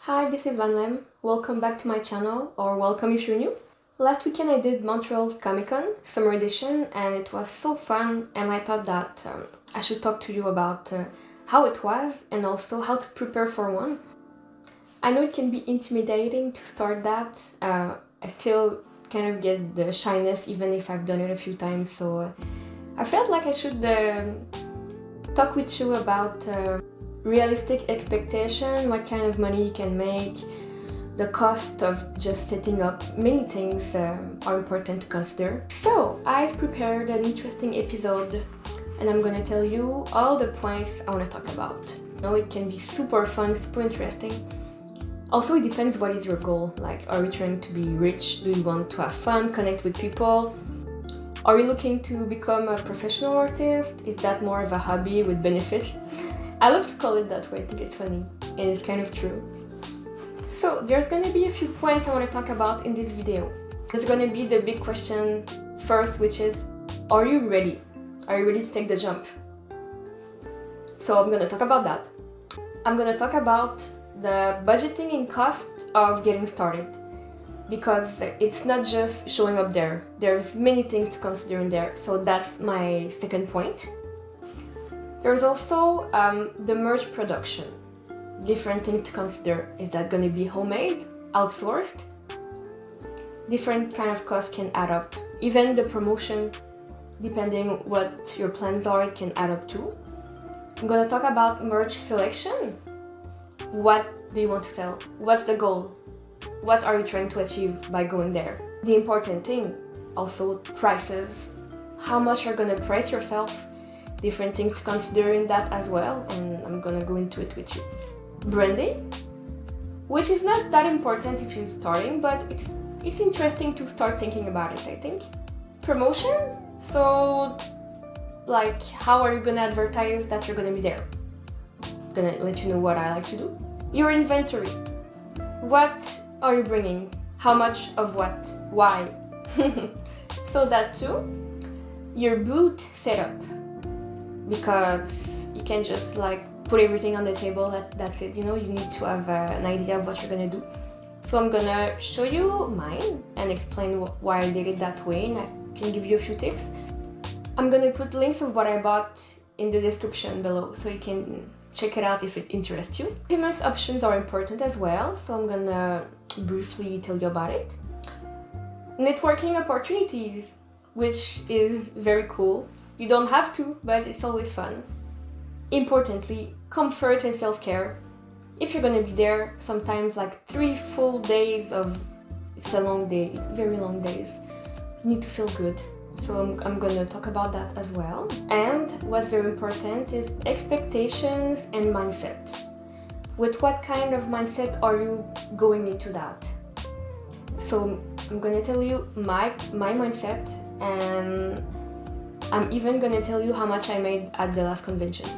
Hi, this is Van Lem. Welcome back to my channel, or welcome if you're new. Last weekend I did Montreal Comiccon, summer edition, and it was so fun, and I thought that I should talk to you about how it was and also how to prepare for one. I know it can be intimidating to start that. I still kind of get the shyness even if I've done it a few times, so I felt like I should talk with you about realistic expectation, what kind of money you can make, the cost of just setting up. Many things are important to consider. So I've prepared an interesting episode and I'm gonna tell you all the points I want to talk about. It can be super fun, super interesting. Also, it depends what is your goal. Like, are you trying to be rich? Do you want to have fun, connect with people? Are you looking to become a professional artist? Is that more of a hobby with benefits? I love to call it that way, I think it's funny, and it's kind of true. So there's gonna be a few points I want to talk about in this video. There's gonna be the big question first, which is, are you ready? Are you ready to take the jump? So I'm gonna talk about that. I'm gonna talk about the budgeting and cost of getting started, because it's not just showing up there. There's many things to consider in there, so that's my second point. There's also the merch production. Different things to consider. Is that going to be homemade, outsourced? Different kind of costs can add up. Even the promotion, depending what your plans are, it can add up too. I'm going to talk about merch selection. What do you want to sell? What's the goal? What are you trying to achieve by going there? The important thing, also prices. How much you're going to price yourself? Different things to consider in that as well, and I'm gonna go into it with you. Branding, which is not that important if you're starting, but it's interesting to start thinking about it, I think. Promotion, so like how are you gonna advertise that you're gonna be there? I'm gonna let you know what I like to do. Your inventory, what are you bringing? How much of what? Why? So that too. Your booth setup, because you can't just like put everything on the table, that's it, you need to have an idea of what you're gonna do. So I'm gonna show you mine and explain why I did it that way, and I can give you a few tips. I'm gonna put links of what I bought in the description below, so you can check it out if it interests you. Payment options are important as well, so I'm gonna briefly tell you about it. Networking opportunities, which is very cool. You don't have to, but it's always fun. Importantly, comfort and self-care. If you're gonna be there, sometimes like 3 full days it's a long day, very long days. You need to feel good. So I'm gonna talk about that as well. And what's very important is expectations and mindset. With what kind of mindset are you going into that? So I'm gonna tell you my mindset, and I'm even gonna tell you how much I made at the last conventions.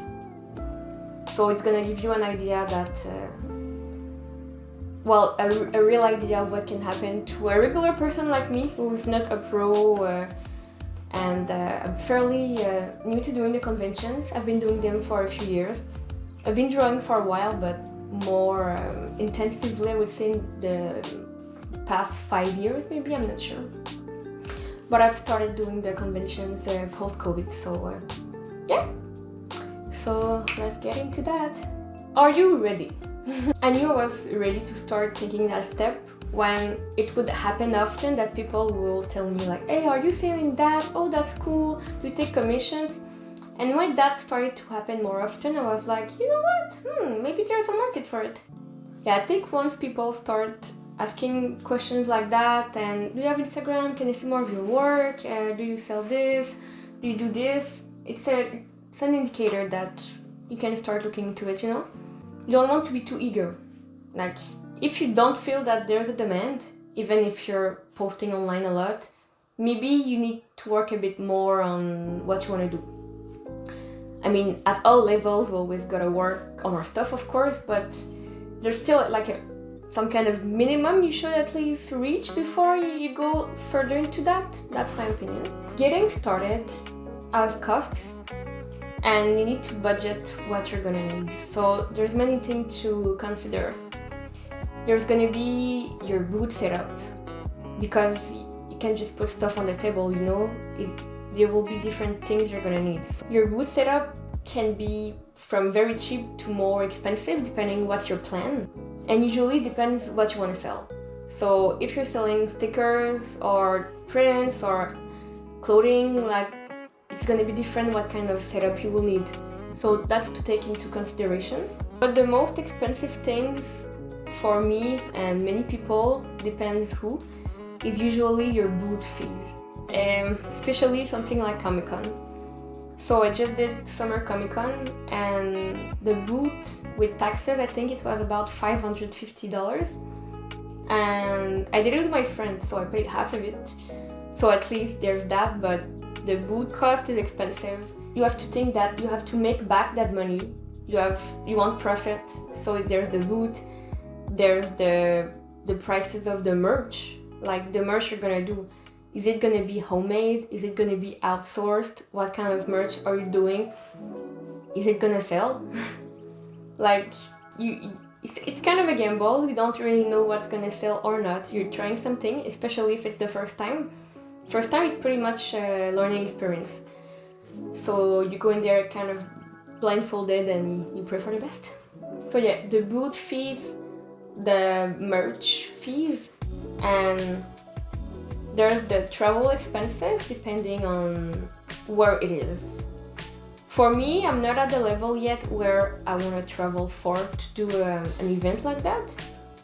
So it's gonna give you an idea that, a real idea of what can happen to a regular person like me, who's not a pro, and I'm fairly new to doing the conventions. I've been doing them for a few years. I've been drawing for a while, but more intensively, I would say, in the past 5 years, maybe, I'm not sure. But I've started doing the conventions post-COVID, so yeah. So let's get into that. Are you ready? I knew I was ready to start taking that step when it would happen often that people will tell me like, hey, are you selling that? Oh, that's cool. Do you take commissions? And when that started to happen more often, I was like, you know what? Maybe there's a market for it. Yeah, I think once people start asking questions like that, and do you have Instagram? Can I see more of your work? Do you sell this? Do you do this? It's an indicator that you can start looking into it, You don't want to be too eager. Like, if you don't feel that there's a demand, even if you're posting online a lot, maybe you need to work a bit more on what you want to do. I mean, at all levels, we always gotta work on our stuff, of course, but there's still like some kind of minimum you should at least reach before you go further into that. That's my opinion. Getting started has costs, and you need to budget what you're gonna need. So there's many things to consider. There's gonna be your booth setup, because you can't just put stuff on the table, you know? There will be different things you're gonna need. Your booth setup can be from very cheap to more expensive depending what's your plan, and usually depends what you want to sell. So if you're selling stickers or prints or clothing, like, it's gonna be different what kind of setup you will need. So that's to take into consideration. But the most expensive things for me and many people, depends who, is usually your booth fees. Especially something like Comic-Con. So I just did Summer Comic-Con, and the booth with taxes, I think it was about $550. And I did it with my friend, so I paid half of it. So at least there's that, but the booth cost is expensive. You have to think that you have to make back that money. You want profit, so there's the booth, there's the prices of the merch. Like the merch you're gonna do. Is it gonna be homemade? Is it gonna be outsourced? What kind of merch are you doing? Is it gonna sell? Like, it's kind of a gamble. You don't really know what's gonna sell or not. You're trying something, especially if it's the first time. First time is pretty much a learning experience. So you go in there kind of blindfolded and you pray for the best. So yeah, the booth fees, the merch fees, and there's the travel expenses depending on where it is. For me, I'm not at the level yet where I want to travel far to do an event like that,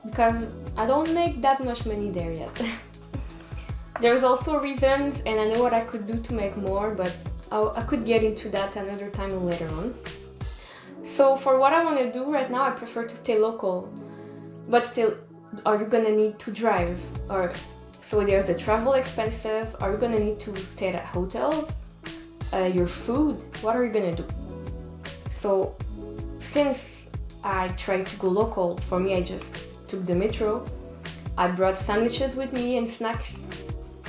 because I don't make that much money there yet. There's also reasons, and I know what I could do to make more, but I could get into that another time later on. So for what I want to do right now, I prefer to stay local. But still, are you gonna need to drive? So there's the travel expenses. Are you gonna need to stay at a hotel? Your food, what are you gonna do? So since I tried to go local, for me I just took the metro. I brought sandwiches with me and snacks,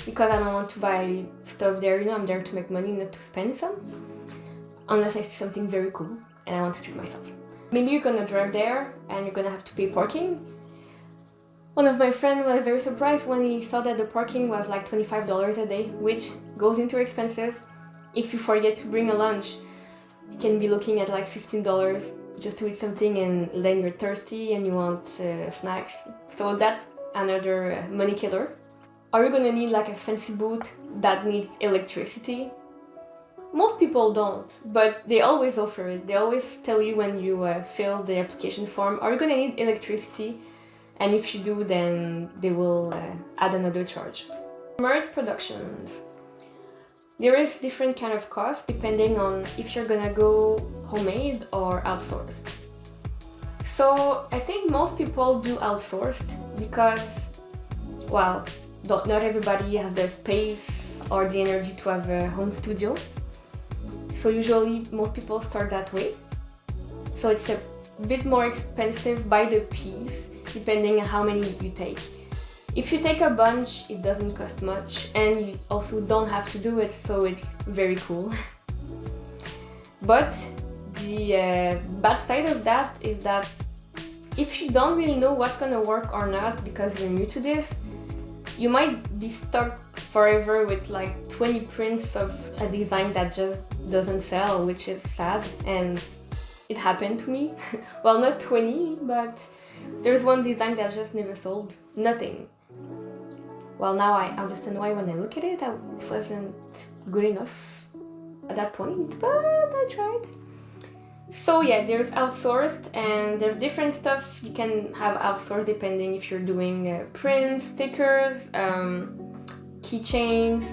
because I don't want to buy stuff there, you know, I'm there to make money, not to spend some. Unless I see something very cool and I want to treat myself. Maybe you're gonna drive there and you're gonna have to pay parking. One of my friends was very surprised when he saw that the parking was like $25 a day, which goes into expenses. If you forget to bring a lunch, you can be looking at like $15 just to eat something, and then you're thirsty and you want snacks. So that's another money killer. Are you gonna need like a fancy booth that needs electricity? Most people don't, but they always offer it. They always tell you when you fill the application form, are you gonna need electricity? And if you do, then they will add another charge. Merch productions. There is different kind of costs depending on if you're gonna go homemade or outsourced. So I think most people do outsourced because, well, not everybody has the space or the energy to have a home studio. So usually most people start that way. So it's a bit more expensive by the piece, depending on how many you take. If you take a bunch, it doesn't cost much, and you also don't have to do it, so it's very cool. But the bad side of that is that if you don't really know what's gonna work or not because you're new to this, you might be stuck forever with like 20 prints of a design that just doesn't sell, which is sad, and it happened to me. Well, not 20, but there's one design that just never sold. Nothing. Well, now I understand why when I look at it, it wasn't good enough at that point, but I tried. So yeah, there's outsourced, and there's different stuff you can have outsourced depending if you're doing prints, stickers, keychains,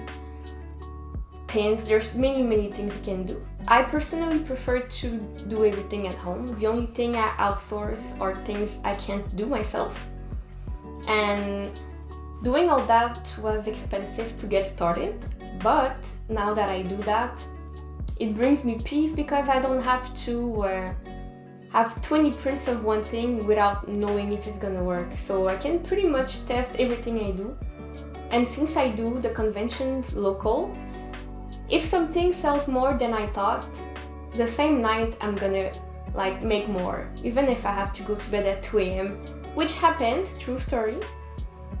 pins. There's many things you can do. I personally prefer to do everything at home. The only thing I outsource are things I can't do myself. And doing all that was expensive to get started, but now that I do that, it brings me peace because I don't have to have 20 prints of one thing without knowing if it's gonna work. So I can pretty much test everything I do. And since I do the conventions local, if something sells more than I thought, the same night I'm gonna like make more. Even if I have to go to bed at 2 a.m., which happened, true story.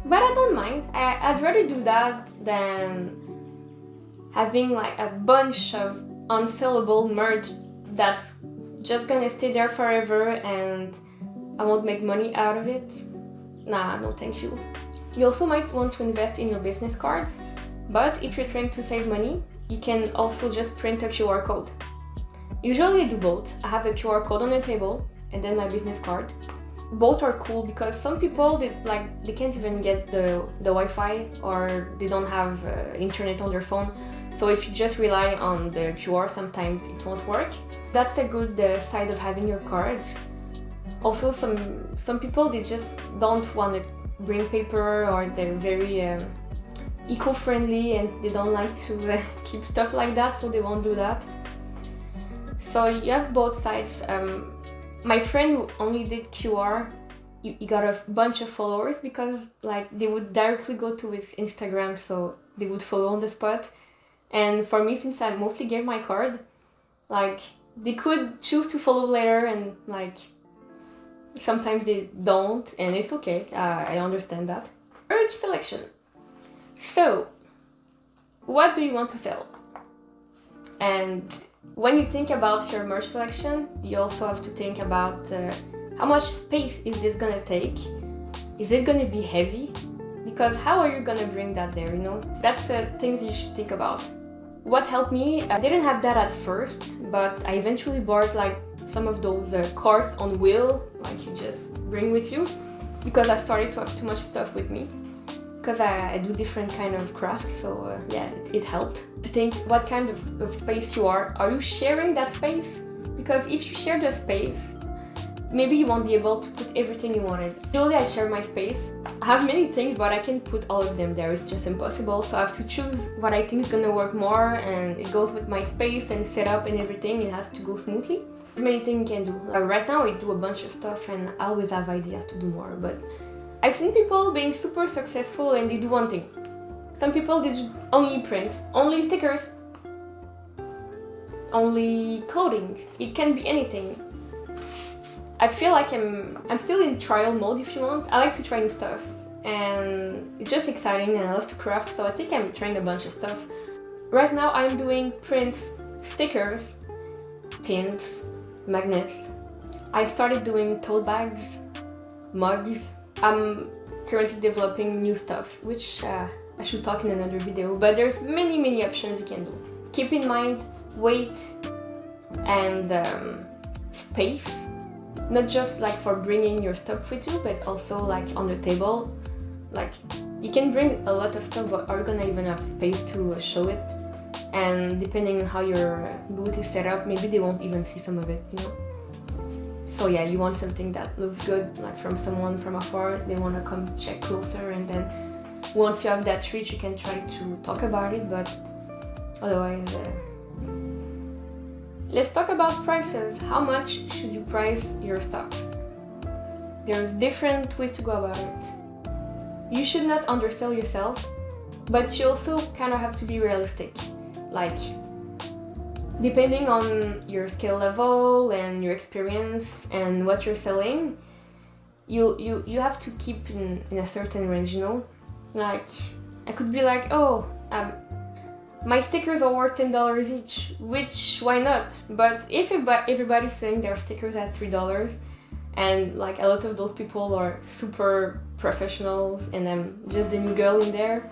But I don't mind. I'd rather do that than having like a bunch of unsellable merch that's just gonna stay there forever and I won't make money out of it. Nah, no thank you. You also might want to invest in your business cards, but if you're trying to save money, you can also just print a QR code. Usually I do both. I have a QR code on the table and then my business card. Both are cool because some people they can't even get the Wi-Fi or they don't have internet on their phone. So if you just rely on the QR, sometimes it won't work. That's a good side of having your cards. Also, some people they just don't want to bring paper or they're very eco-friendly and they don't like to keep stuff like that, so they won't do that. So you have both sides. My friend who only did QR, he got a bunch of followers because like they would directly go to his Instagram, so they would follow on the spot. And for me, since I mostly gave my card, like they could choose to follow later and like sometimes they don't, and it's okay. I understand that. Merch selection. So, what do you want to sell? And when you think about your merch selection, you also have to think about how much space is this gonna take? Is it gonna be heavy? Because how are you gonna bring that there, you know? That's things you should think about. What helped me, I didn't have that at first, but I eventually bought like some of those carts on wheel, like you just bring with you, because I started to have too much stuff with me. Because I do different kind of crafts, so yeah, it helped. To think what kind of space you are you sharing that space? Because if you share the space, maybe you won't be able to put everything you wanted. Usually I share my space. I have many things, but I can't put all of them there, it's just impossible. So I have to choose what I think is gonna work more, and it goes with my space and setup and everything, it has to go smoothly. There's many things you can do. Right now I do a bunch of stuff and I always have ideas to do more, but I've seen people being super successful and they do one thing. Some people did only prints, only stickers, only clothing. It can be anything. I feel like I'm still in trial mode if you want. I like to try new stuff and it's just exciting and I love to craft, so I think I'm trying a bunch of stuff. Right now I'm doing prints, stickers, pins, magnets. I started doing tote bags, mugs. I'm currently developing new stuff, which I should talk in another video, but there's many options you can do. Keep in mind weight and space, not just like for bringing your stuff with you, but also like on the table. Like you can bring a lot of stuff, but are you gonna even have space to show it? And depending on how your booth is set up, maybe they won't even see some of it, you know? So yeah, you want something that looks good, like from someone from afar, they want to come check closer, and then once you have that reach, you can try to talk about it, but otherwise... Let's talk about prices. How much should you price your stuff? There's different ways to go about it. You should not undersell yourself, but you also kind of have to be realistic. Like, depending on your skill level and your experience and what you're selling, you have to keep in a certain range, you know? Like, I could be like, oh, my stickers are worth $10 each, which, why not? But if everybody's selling their stickers at $3, and like a lot of those people are super professionals and I'm just the new girl in there,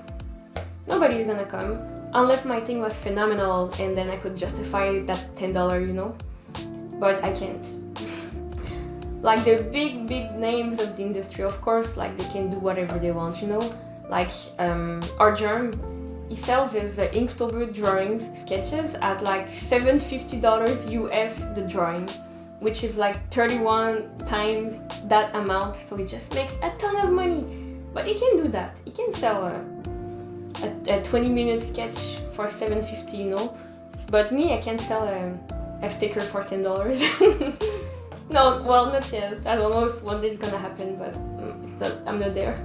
nobody's gonna come. Unless my thing was phenomenal and then I could justify that $10, you know? But I can't. Like the big names of the industry, of course, like they can do whatever they want, you know? Like our germ, he sells his Inktober drawings, sketches at like $750 US the drawing, which is like 31 times that amount, so he just makes a ton of money. But he can do that. He can sell a 20-minute sketch for $750, you know? But me, I can sell a sticker for $10. No, well, not yet. I don't know if one day it's gonna happen, but I'm not there.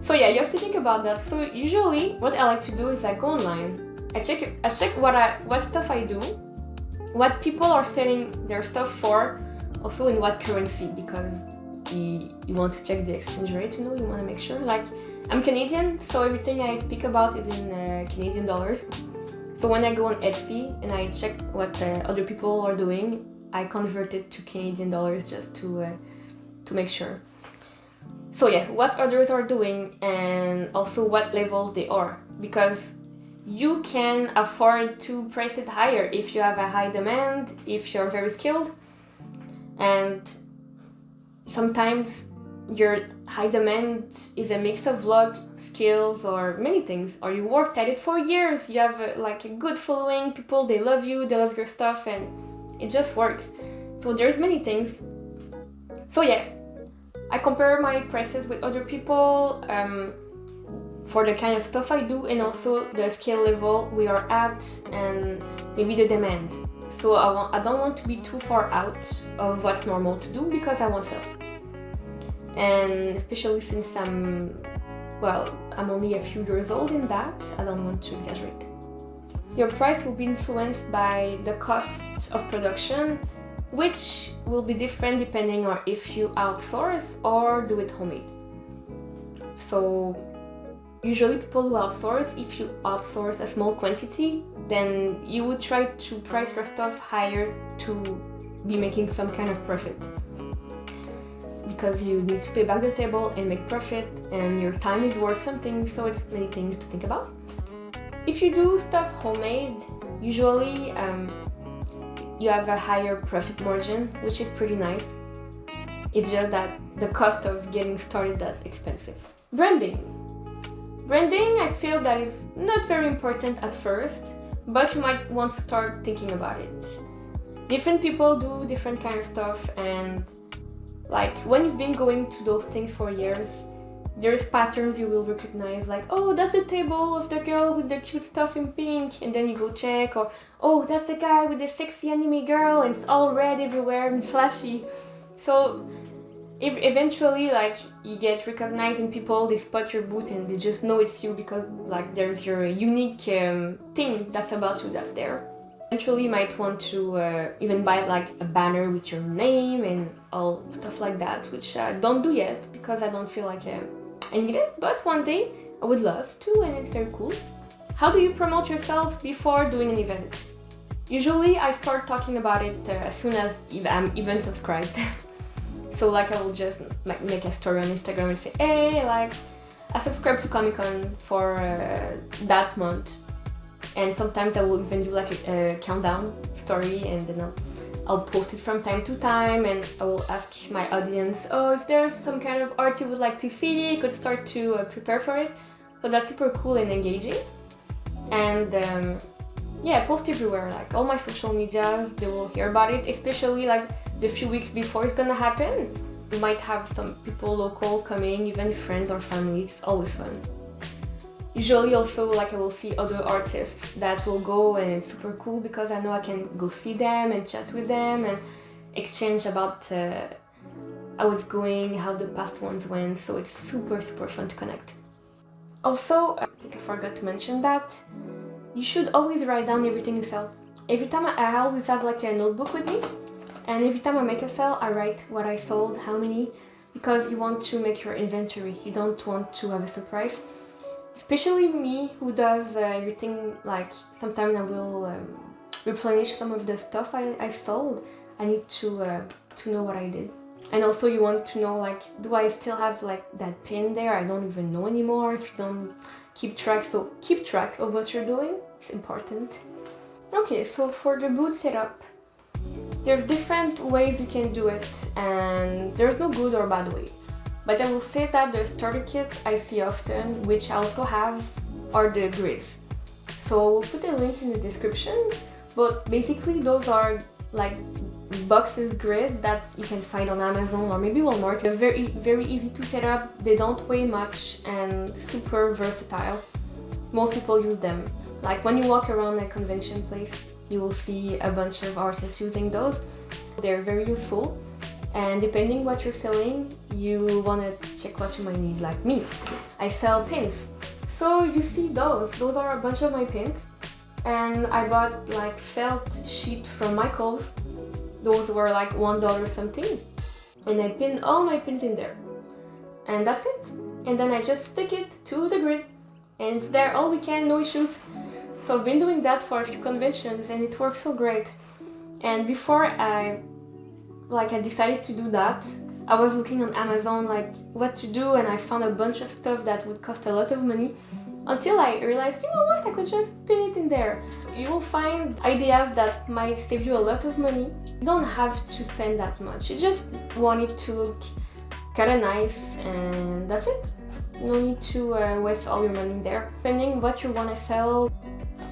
So yeah, you have to think about that. So usually, what I like to do is I go online. I check what stuff I do, what people are selling their stuff for, also in what currency, because you want to check the exchange rate, you know, you want to make sure. Like, I'm Canadian, so everything I speak about is in Canadian dollars. So when I go on Etsy and I check what other people are doing, I convert it to Canadian dollars just to make sure. So yeah, what others are doing and also what level they are, because you can afford to price it higher if you have a high demand, if you're very skilled, and sometimes your high demand is a mix of luck, skills, or many things, or you worked at it for years, you have like a good following, people, they love you, they love your stuff, and it just works. So there's many things. So yeah, I compare my prices with other people for the kind of stuff I do, and also the skill level we are at, and maybe the demand. So I don't want to be too far out of what's normal to do, because I won't sell. And especially since I'm only a few years old in that, I don't want to exaggerate. Your price will be influenced by the cost of production, which will be different depending on if you outsource or do it homemade. So usually people who outsource, if you outsource a small quantity, then you would try to price your stuff higher to be making some kind of profit. Because you need to pay back the table and make profit, and your time is worth something, so it's many things to think about. If you do stuff homemade, usually you have a higher profit margin, which is pretty nice. It's just that the cost of getting started, that's expensive. Branding, I feel that is not very important at first, but you might want to start thinking about it. Different people do different kind of stuff, and like when you've been going to those things for years, there's patterns you will recognize, like, oh, that's the table of the girl with the cute stuff in pink, and then you go check, or oh, that's the guy with the sexy anime girl and it's all red everywhere and flashy. So if eventually like you get recognized and people, they spot your booth and they just know it's you because like there's your unique thing that's about you that's there. Eventually you might want to even buy like a banner with your name and all stuff like that, which I don't do yet because I don't feel like I need it, but one day I would love to, and it's very cool. How do you promote yourself before doing an event? Usually I start talking about it as soon as I'm even subscribed. So like I will just make a story on Instagram and say, hey, like I subscribed to Comic-Con for that month. And sometimes I will even do like a countdown story, and then I'll post it from time to time, and I will ask my audience, oh, is there some kind of art you would like to see? You could start to prepare for it. So that's super cool and engaging. And yeah, I post everywhere, like all my social medias, they will hear about it, especially like the few weeks before it's gonna happen. You might have some people local coming, even friends or family, it's always fun. Usually also like I will see other artists that will go, and it's super cool because I know I can go see them and chat with them and exchange about how it's going, how the past ones went, so it's super fun to connect. Also, I think I forgot to mention that you should always write down everything you sell. Every time I always have like a notebook with me, and every time I make a sale I write what I sold, how many, because you want to make your inventory, you don't want to have a surprise. Especially me, who does everything, like sometimes I will replenish some of the stuff I sold. I need to know what I did. And also you want to know, like, do I still have like that pin there? I don't even know anymore if you don't keep track. So keep track of what you're doing, it's important. Okay, so for the booth setup, there's different ways you can do it, and there's no good or bad way. But I will say that the starter kit I see often, which I also have, are the grids. So we'll put a link in the description, but basically those are like boxes grid that you can find on Amazon or maybe Walmart. They're very easy to set up, they don't weigh much and super versatile. Most people use them. Like when you walk around a convention place, you will see a bunch of artists using those. They're very useful. And depending what you're selling, you want to check what you might need. Like me, I sell pins. So you see those are a bunch of my pins. And I bought like felt sheet from Michael's. Those were like $1 something. and I pin all my pins in there. And that's it. And then I just stick it to the grid, and it's there all weekend, no issues. So I've been doing that for a few conventions, and it works so great. And before I decided to do that, I was looking on Amazon like what to do, and I found a bunch of stuff that would cost a lot of money, until I realized, you know what, I could just pin it in there. You will find ideas that might save you a lot of money. You don't have to spend that much. You just want it to look kinda nice, and that's it. No need to waste all your money in there. Depending what you want to sell,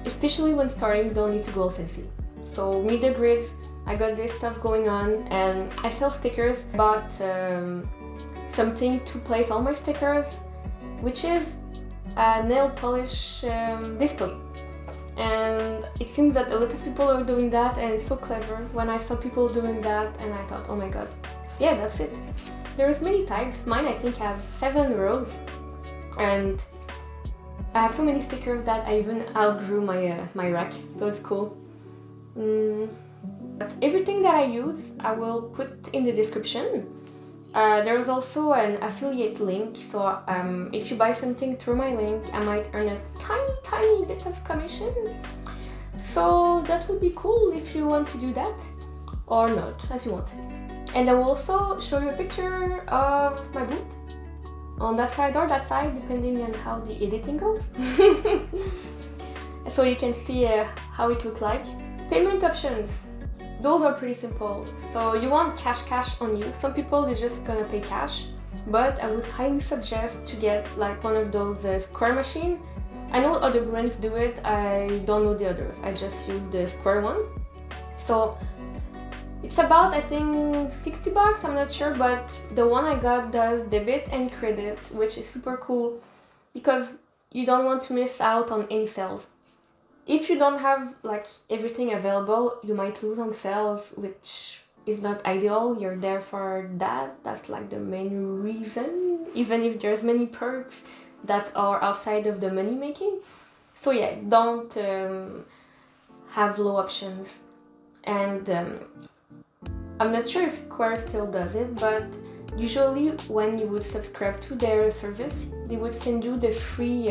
especially when starting, you don't need to go fancy. So meet the grids, I got this stuff going on, and I sell stickers. Bought something to place all my stickers, which is a nail polish display. And it seems that a lot of people are doing that, and it's so clever. When I saw people doing that, and I thought, oh my god, yeah, that's it. There's many types. Mine I think has 7 rows, and I have so many stickers that I even outgrew my rack, so it's cool. Everything that I use I will put in the description. There's also an affiliate link, so if you buy something through my link, I might earn a tiny bit of commission. So that would be cool if you want to do that, or not, as you want. And I will also show you a picture of my booth on that side or that side, depending on how the editing goes. So you can see how it looks like. Payment options, those are pretty simple. So you want cash on you. Some people, they're just gonna pay cash, but I would highly suggest to get like one of those square machine. I know other brands do it, I don't know the others. I just use the square one. So it's about, I think, 60 bucks, I'm not sure, but the one I got does debit and credit, which is super cool because you don't want to miss out on any sales. If you don't have like everything available, you might lose on sales, which is not ideal. You're there for that. That's like the main reason, even if there's many perks that are outside of the money making. So yeah, don't have low options. And I'm not sure if Square still does it, but usually when you would subscribe to their service, they would send you the free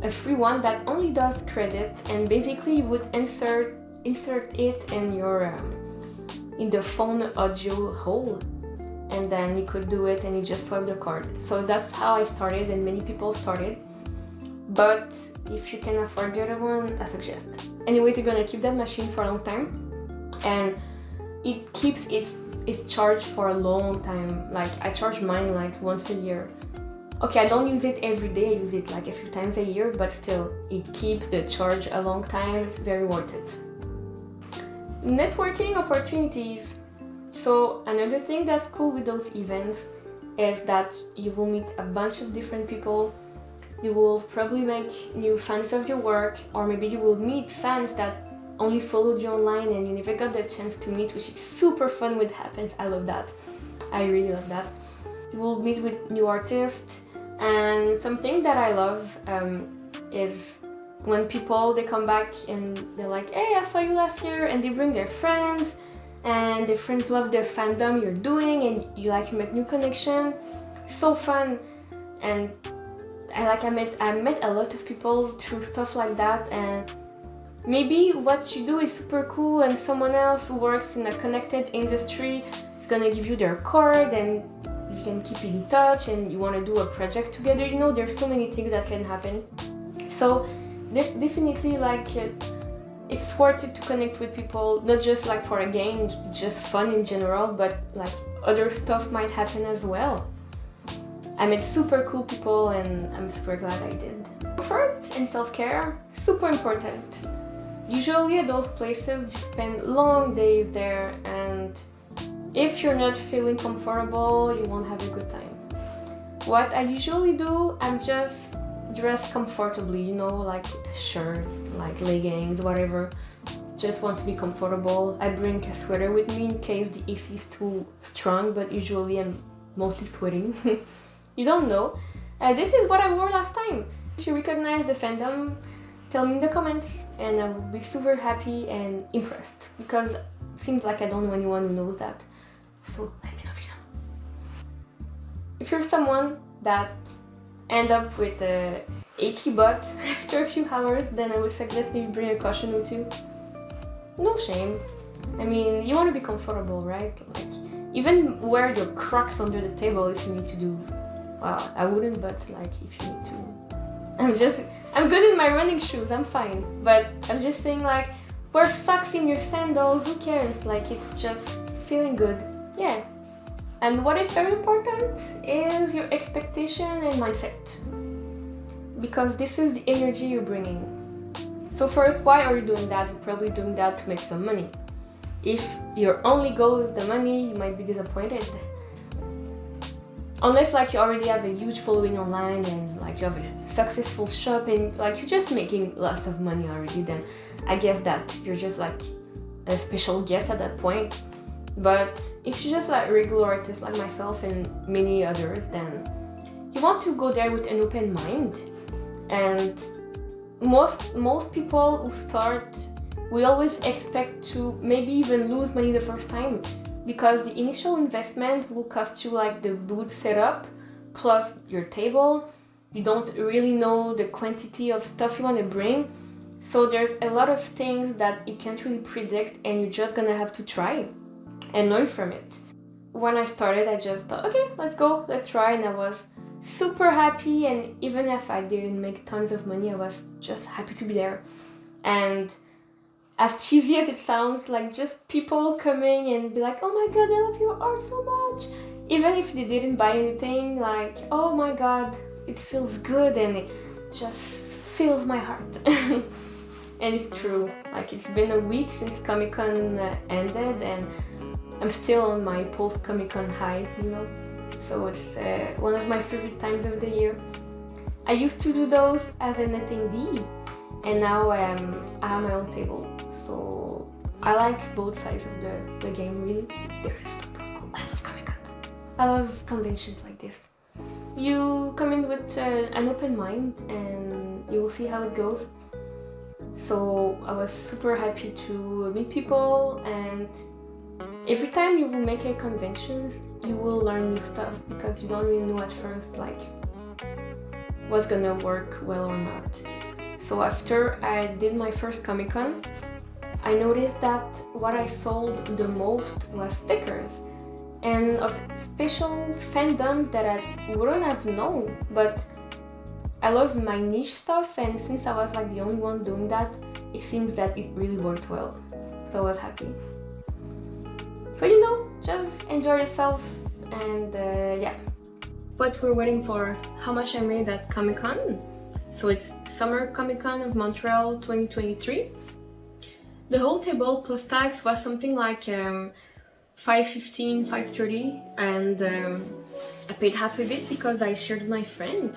a free one that only does credit, and basically you would insert it in your in the phone audio hole, and then you could do it and you just swipe the card. So that's how I started, and many people started. But if you can afford the other one, I suggest. Anyways, you're gonna keep that machine for a long time, and it keeps its charge for a long time. Like I charge mine like once a year. Okay, I don't use it every day, I use it like a few times a year, but still, it keeps the charge a long time, it's very worth it. Networking opportunities. So another thing that's cool with those events is that you will meet a bunch of different people. You will probably make new fans of your work, or maybe you will meet fans that only followed you online and you never got the chance to meet, which is super fun when it happens. I love that. I really love that. You will meet with new artists. And something that I love is when people, they come back and they're like, hey, I saw you last year, and they bring their friends, and their friends love the fandom you're doing, and you make new connection. So fun. And I met a lot of people through stuff like that, and maybe what you do is super cool, and someone else who works in a connected industry is gonna give you their card, and you can keep in touch, and you want to do a project together. You know, there's so many things that can happen. So definitely it's worth it to connect with people, not just like for a game, just fun in general, but like other stuff might happen as well. I met super cool people, and I'm super glad I did. Comfort and self-care, super important. Usually at those places you spend long days there, and if you're not feeling comfortable, you won't have a good time. What I usually do, I'm just dressed comfortably, you know, like a shirt, like leggings, whatever. Just want to be comfortable. I bring a sweater with me in case the AC is too strong, but usually I'm mostly sweating. You don't know. This is what I wore last time. If you recognize the fandom, tell me in the comments, and I will be super happy and impressed, because it seems like I don't know anyone who knows that. So let me know if you know. if you're someone that end up with a achy butt after a few hours, then I would suggest maybe bring a cushion with you. No shame. I mean, you want to be comfortable, right? Like, even wear your Crocs under the table if you need to do. Well, I wouldn't, but like if you need to. I'm good in my running shoes, I'm fine. But I'm just saying, like, wear socks in your sandals, who cares? Like, it's just feeling good. Yeah. And what is very important is your expectation and mindset. Because this is the energy you're bringing. So first, why are you doing that? You're probably doing that to make some money. If your only goal is the money, you might be disappointed. Unless like you already have a huge following online and like you have a successful shop and like you're just making lots of money already, then I guess that you're just like a special guest at that point. But if you're just like a regular artist like myself and many others, then you want to go there with an open mind. And most people who start will always expect to maybe even lose money the first time, because the initial investment will cost you like the booth setup plus your table. You don't really know the quantity of stuff you want to bring, so there's a lot of things that you can't really predict, and you're just gonna have to try and learn from it. When I started, I just thought, okay, let's go, let's try, and I was super happy. And even if I didn't make tons of money, I was just happy to be there. And as cheesy as it sounds, like just people coming and be like, oh my god, I love your art so much, even if they didn't buy anything, like, oh my god, it feels good and it just fills my heart. And it's true, like it's been a week since Comic-Con ended and I'm still on my post Comic-Con high, you know, so it's one of my favorite times of the year. I used to do those as an attendee, and now I have my own table. So I like both sides of the game, really. They're super cool. I love Comic-Con. I love conventions like this. You come in with an open mind and you will see how it goes. So I was super happy to meet people, and every time you will make a convention, you will learn new stuff, because you don't really know at first like what's gonna work well or not. So after I did my first Comic-Con, I noticed that what I sold the most was stickers and of special fandom that I wouldn't have known, but I love my niche stuff, and since I was like the only one doing that, it seems that it really worked well. So I was happy. So you know, just enjoy yourself, and yeah. What we're waiting for, how much I made at Comic-Con. So it's Summer Comic-Con of Montreal 2023. The whole table plus tax was something like $5.15, $5.30, and I paid half of it because I shared with my friend,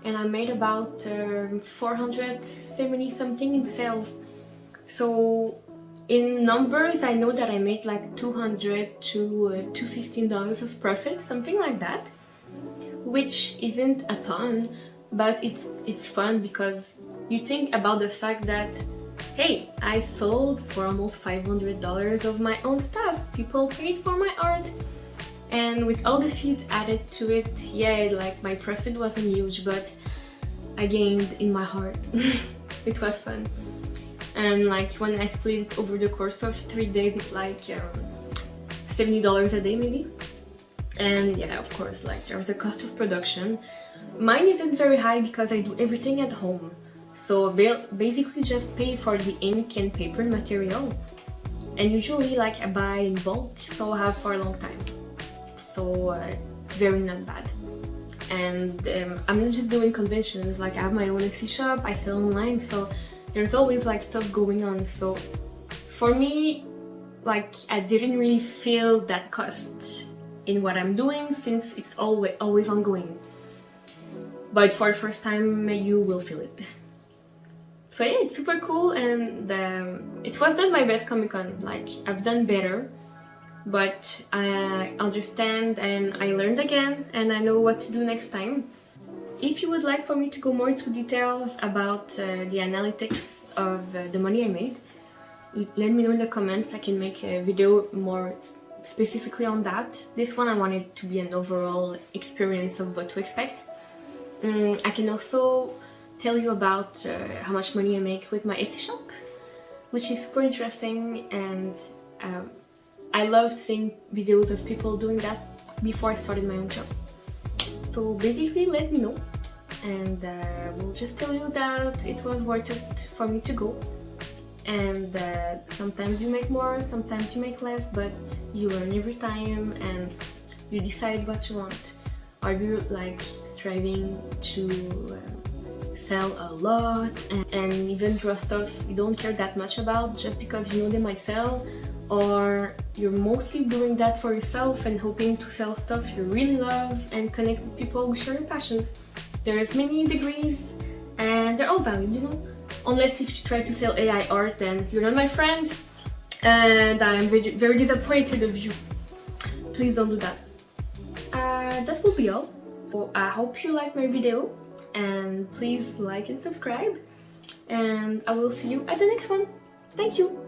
and I made about 470 something in sales. So in numbers, I know that I made like $200 to $215 of profit, something like that, which isn't a ton, but it's fun because you think about the fact that, hey, I sold for almost $500 of my own stuff. People paid for my art. And with all the fees added to it, yeah, like my profit wasn't huge, but I gained in my heart. It was fun. And like when I split it over the course of 3 days, it's like $70 a day maybe. And yeah, of course, like there was a cost of production. Mine isn't very high because I do everything at home. So basically just pay for the ink and paper material. And usually like I buy in bulk, so I have for a long time. So it's very not bad. And I'm not just doing conventions, like I have my own Etsy shop, I sell online, so there's always like stuff going on. So for me, like I didn't really feel that cost in what I'm doing, since it's always ongoing. But for the first time, you will feel it. So yeah, it's super cool, and it was not my best Comic-Con. Like I've done better, but I understand and I learned again, and I know what to do next time. If you would like for me to go more into details about the analytics of the money I made, let me know in the comments. I can make a video more specifically on that. This one I wanted to be an overall experience of what to expect. I can also tell you about how much money I make with my Etsy shop, which is super interesting, and I loved seeing videos of people doing that before I started my own shop. So basically let me know, and we'll just tell you that it was worth it for me to go, and sometimes you make more, sometimes you make less, but you learn every time and you decide what you want. Are you like striving to sell a lot and even draw stuff you don't care that much about just because you know they might sell, or you're mostly doing that for yourself and hoping to sell stuff you really love and connect with people who share your passions? There's many degrees and they're all valid, you know, unless if you try to sell AI art, then you're not my friend and I'm very, very disappointed of you. Please don't do that. That will be all. So I hope you like my video, and please like and subscribe, and I will see you at the next one. Thank you!